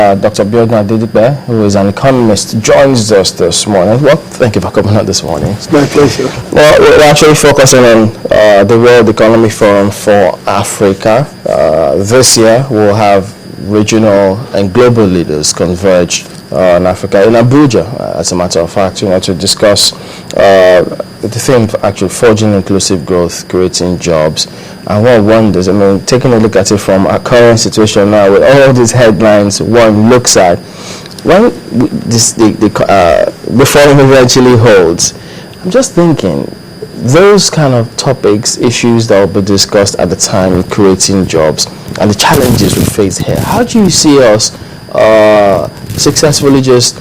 Dr. Biodun Adedipe, who is an economist, joins us this morning. Well, thank you for coming out this morning. It's my pleasure. Well, we're actually focusing on the World Economic Forum for Africa. This year, we'll have regional and global leaders converge in Africa, in Abuja, as a matter of fact, to discuss the theme, actually, forging inclusive growth, creating jobs. And one wonders, taking a look at it from our current situation now, with all these headlines one looks at, when the forum eventually holds, I'm just thinking, those kind of topics, issues that will be discussed at the time in creating jobs and the challenges we face here, how do you see us successfully just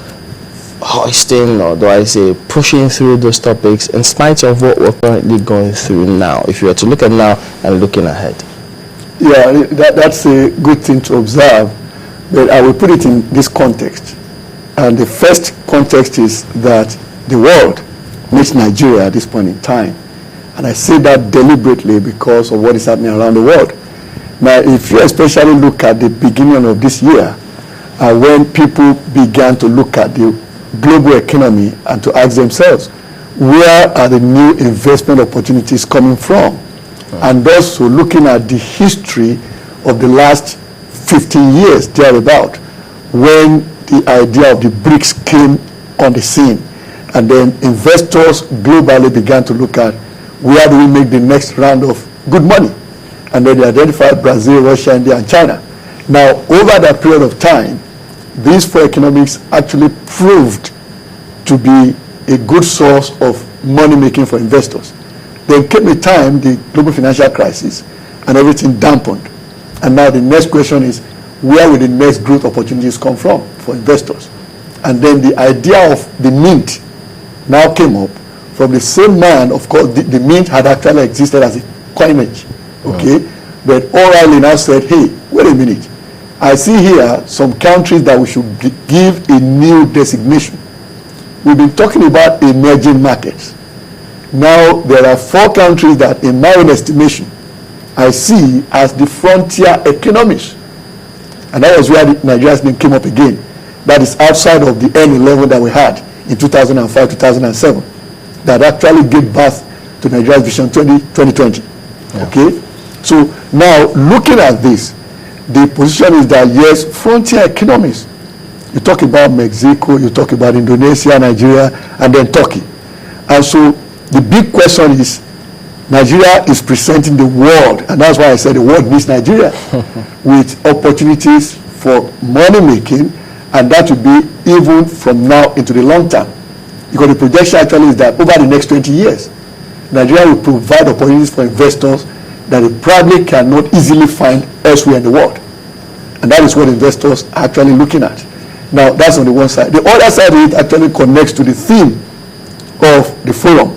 hoisting, or do I say pushing through those topics in spite of what we're currently going through now, if you were to look at now and looking ahead? Yeah, that's a good thing to observe, but I will put it in this context. And the first context is that the world needs Nigeria at this point in time. And I say that deliberately because of what is happening around the world. Now, if you especially look at the beginning of this year, when people began to look at the global economy and to ask themselves, where are the new investment opportunities coming from? And also looking at the history of the last 15 years, thereabout, when the idea of the BRICS came on the scene. And then investors globally began to look at where do we make the next round of good money. And then they identified Brazil, Russia, India, and China. Now, over that period of time, these four economics actually proved to be a good source of money making for investors. Then came a time, the global financial crisis, and everything dampened. And now the next question is, where will the next growth opportunities come from for investors? And then the idea of the mint now came up from the same man. Of course, the mint had actually existed as a coinage, okay? But O'Reilly now said, hey, wait a minute. I see here some countries that we should give a new designation. We've been talking about emerging markets. Now, there are 4 countries that, in my own estimation, I see as the frontier economies. And that was where Nigeria's name came up again. That is outside of the N11 that we had in 2005, 2007, that actually gave birth to Nigeria's Vision 2020. Yeah. Okay? So now, looking at this, the position is that, yes, frontier economies. You talk about Mexico, you talk about Indonesia, Nigeria, and then Turkey. And so the big question is, Nigeria is presenting the world, and that's why I said the world needs Nigeria, with opportunities for money making, and that will be even from now into the long term. Because the projection actually is that over the next 20 years, Nigeria will provide opportunities for investors that they probably cannot easily find elsewhere in the world. And that is what investors are actually looking at. Now, that's on the one side. The other side of it actually connects to the theme of the forum,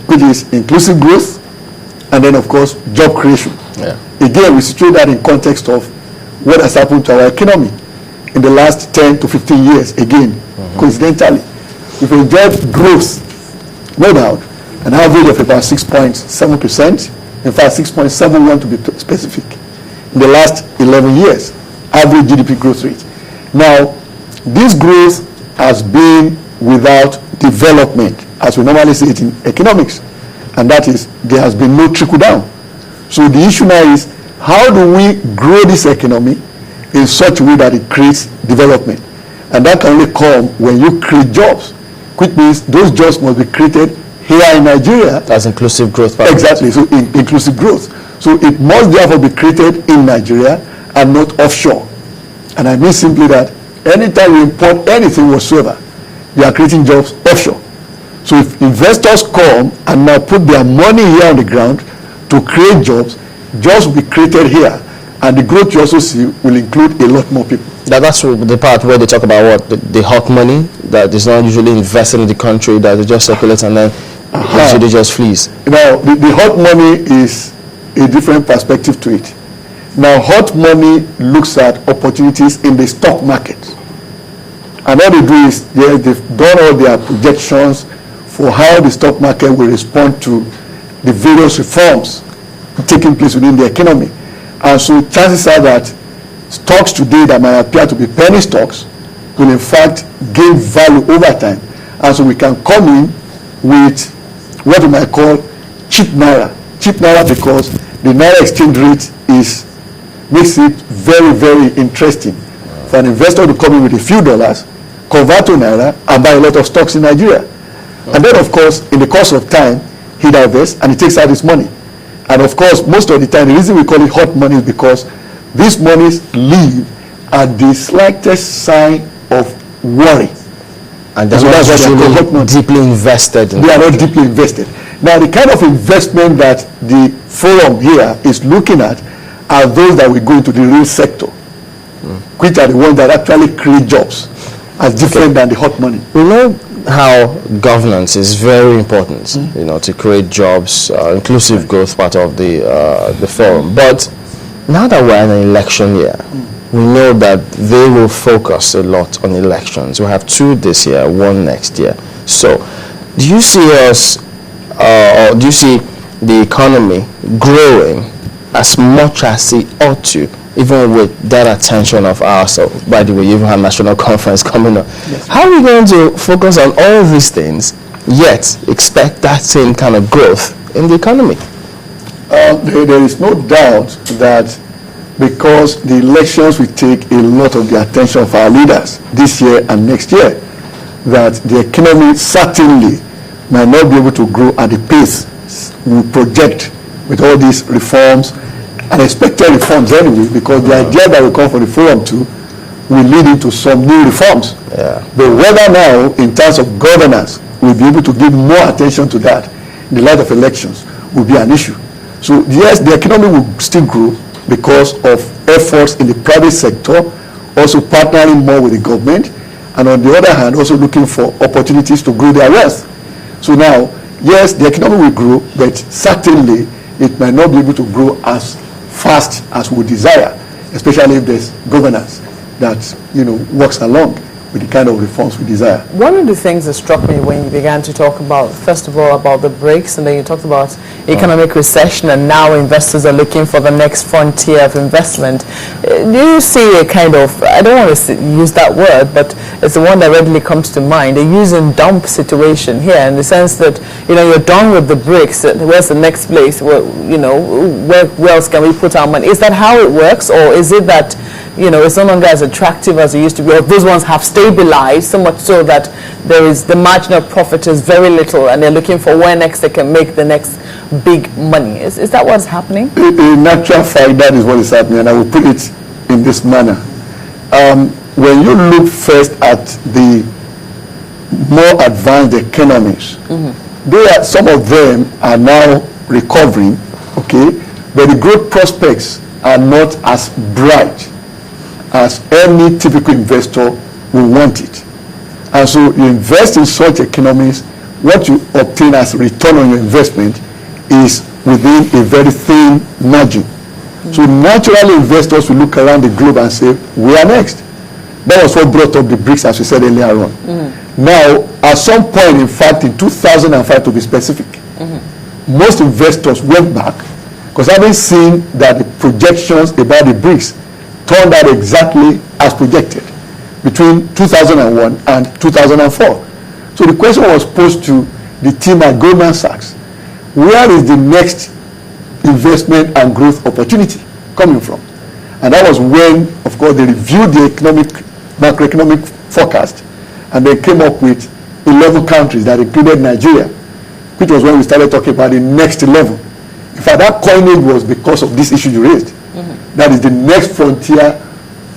which is inclusive growth, and then, of course, job creation. Yeah. Again, we situate that in context of what has happened to our economy in the last 10 to 15 years. Again, coincidentally, we've enjoyed growth, no doubt, an average of about 6.7%. In fact, 6.71 to be specific, in the last 11 years, average GDP growth rate. Now, this growth has been without development, as we normally say it in economics, and that is, there has been no trickle down. So the issue now is, how do we grow this economy in such a way that it creates development? And that can only come when you create jobs, which means those jobs must be created here in Nigeria. That's inclusive growth. Exactly, so inclusive growth. So it must therefore be created in Nigeria and not offshore. And I mean simply that anytime you import anything whatsoever, you are creating jobs offshore. So if investors come and now put their money here on the ground to create jobs, jobs will be created here. And the growth you also see will include a lot more people. That's the part where they talk about what? The hot money that is not usually invested in the country, that it just circulates and then usually just flees. Now, the hot money is a different perspective to it. Now, hot money looks at opportunities in the stock market. And what they do is they've done all their projections for how the stock market will respond to the various reforms taking place within the economy. And so chances are that stocks today that might appear to be penny stocks will in fact gain value over time. And so we can come in with what we might call cheap naira. Cheap naira because the naira exchange rate makes it very, very interesting for an investor to come in with a few dollars, convert to naira, and buy a lot of stocks in Nigeria. And then, of course, in the course of time, he divests and he takes out his money. And of course, most of the time, the reason we call it hot money is because these monies live at the slightest sign of worry. And they're not deeply invested. They are not deeply invested. Now, the kind of investment that the forum here is looking at are those that will go into the real sector, which are the ones that actually create jobs, as different than the hot money. We know how governance is very important, to create jobs, inclusive growth, part of the forum. But now that we're in an election year, we know that they will focus a lot on elections. We have 2 this year, 1 next year. So, do you see us, or do you see the economy growing as much as it ought to, even with that attention of ours? So, by the way, you even have national conference coming up. Yes. How are we going to focus on all these things, yet expect that same kind of growth in the economy? There is no doubt that because the elections will take a lot of the attention of our leaders this year and next year, that the economy certainly might not be able to grow at the pace we project with all these reforms, and expected reforms anyway, because the idea that will come from the forum too will lead into some new reforms. Yeah. But whether now, in terms of governance, we'll be able to give more attention to that in the light of elections will be an issue. So yes, the economy will still grow because of efforts in the private sector, also partnering more with the government, and on the other hand, also looking for opportunities to grow their wealth. So now, yes, the economy will grow, but certainly it might not be able to grow as fast as we desire, especially if there's governance that works along with the kind of reforms we desire. One of the things that struck me when you began to talk about, first of all, about the BRICS, and then you talked about economic recession, and now investors are looking for the next frontier of investment. Do you see a kind of, I don't want to use that word, but it's the one that readily comes to mind, a use and dump situation here, in the sense that, you're done with the BRICS, where's the next place, where else can we put our money? Is that how it works, or is it that it's no longer as attractive as it used to be, or those ones have stabilized so much so that the marginal profit is very little, and they're looking for where next they can make the next big money? Is that what's happening? In natural fact, that is what is happening, and I will put it in this manner. When you look first at the more advanced economies, some of them are now recovering, okay, but the growth prospects are not as bright as any typical investor will want it. And so you invest in such economies, what you obtain as return on your investment is within a very thin margin. So naturally, investors will look around the globe and say, we are next. That was what brought up the BRICS, as we said earlier on. Now, at some point, in fact, in 2005 to be specific, most investors went back because having seen that the projections about the BRICS turned out exactly as projected between 2001 and 2004. So the question was posed to the team at Goldman Sachs, where is the next investment and growth opportunity coming from? And that was when, of course, they reviewed the macroeconomic forecast, and they came up with 11 countries that included Nigeria, which was when we started talking about the next 11. In fact, that coinage was because of this issue you raised. That is the next frontier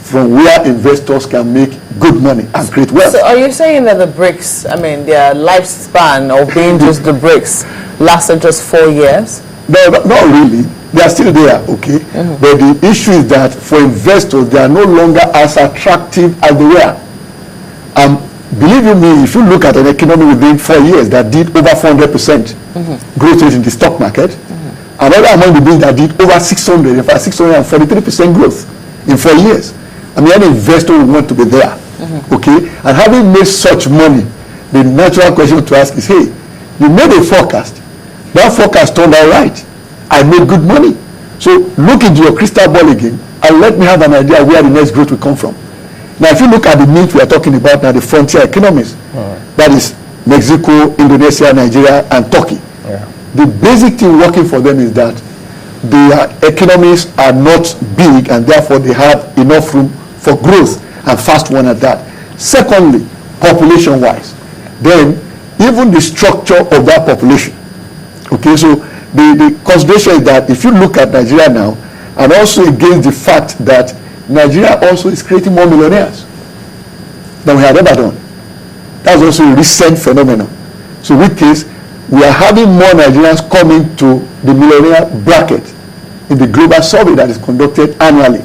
from where investors can make good money and create wealth. So are you saying that the BRICS, their lifespan of being just the BRICS lasted just 4 years? No, not really. They are still there, okay? But the issue is that for investors, they are no longer as attractive as they were. Believe you me, if you look at an economy within 4 years that did over 400% growth rate in the stock market, another among the banks that did over 600, in fact 643% growth in 4 years. Any investor will want to be there, okay? And having made such money, the natural question to ask is, hey, you made a forecast. That forecast turned out right. I made good money. So look into your crystal ball again and let me have an idea where the next growth will come from. Now, if you look at the meat we are talking about now, the frontier economies, that is Mexico, Indonesia, Nigeria, and Turkey. The basic thing working for them is that their economies are not big, and therefore they have enough room for growth, and fast one at that. Secondly, population-wise, then even the structure of that population. Okay, so the consideration is that if you look at Nigeria now, and also against the fact that Nigeria also is creating more millionaires than we had ever done. That's also a recent phenomenon. So in which case, we are having more Nigerians coming to the millionaire bracket in the global survey that is conducted annually.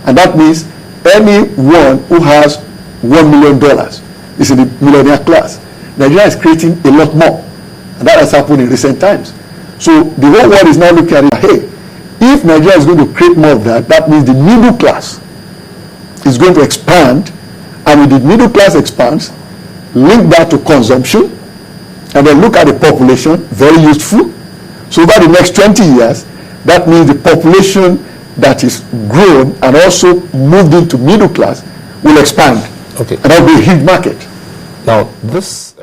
And that means anyone who has $1 million is in the millionaire class. Nigeria is creating a lot more. And that has happened in recent times. So the whole world is now looking at it, hey, if Nigeria is going to create more of that, that means the middle class is going to expand, and if the middle class expands, link that to consumption, and then look at the population, very useful. So over the next 20 years, that means the population that is grown and also moved into middle class will expand. Okay. And that will be a huge market. Now, this